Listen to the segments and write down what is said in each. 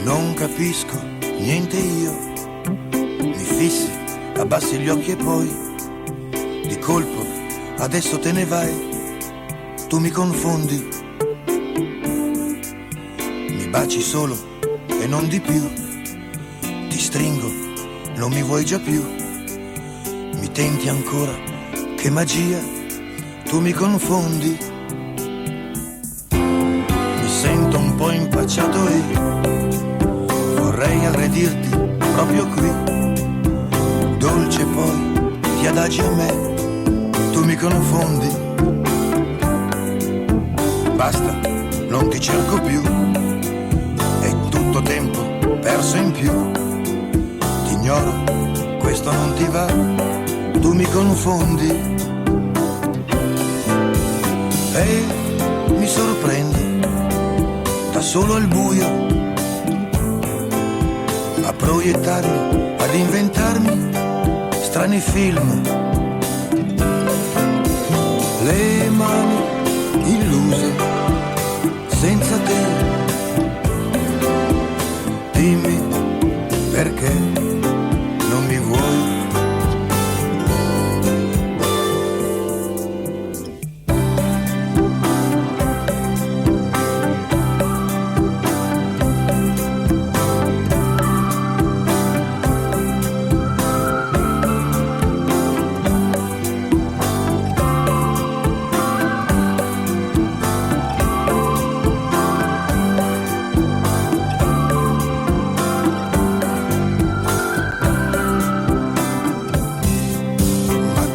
Non capisco niente io, mi fissi, abbassi gli occhi e poi di colpo adesso te ne vai, tu mi confondi, mi baci solo e non di più, ti stringo, non mi vuoi già più, mi tenti ancora, che magia, tu mi confondi, mi sento un po' impacciato e vorrei aggredirti proprio qui, dolce poi ti adagi a me, tu mi confondi, basta, non ti cerco più, è tutto tempo perso in più, ti ignoro, questo non ti va, tu mi confondi, e mi sorprendo, da solo al buio, a proiettarmi, ad inventarmi strani film, le mani illuse, senza te, dimmi perché non mi vuoi.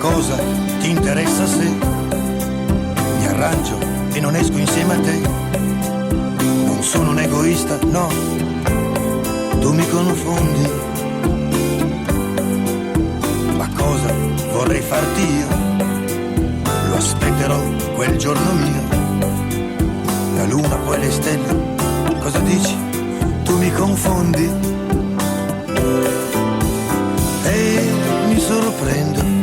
Cosa ti interessa se mi arrangio e non esco insieme a te? Non sono un egoista, no, tu mi confondi. Ma cosa vorrei farti io? Lo aspetterò quel giorno mio. La luna, poi le stelle, cosa dici? Tu mi confondi. E mi sorprendo,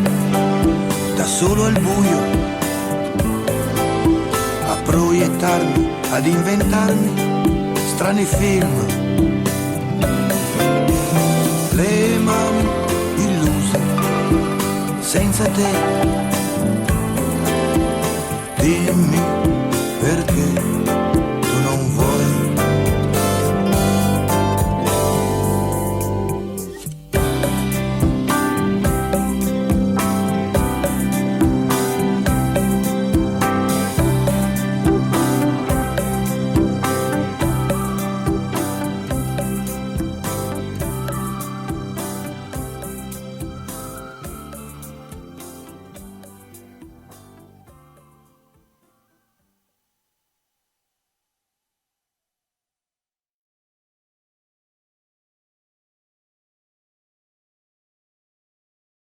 da solo al buio, a proiettarmi, ad inventarmi strani film, le mani illuse, senza te, dimmi perché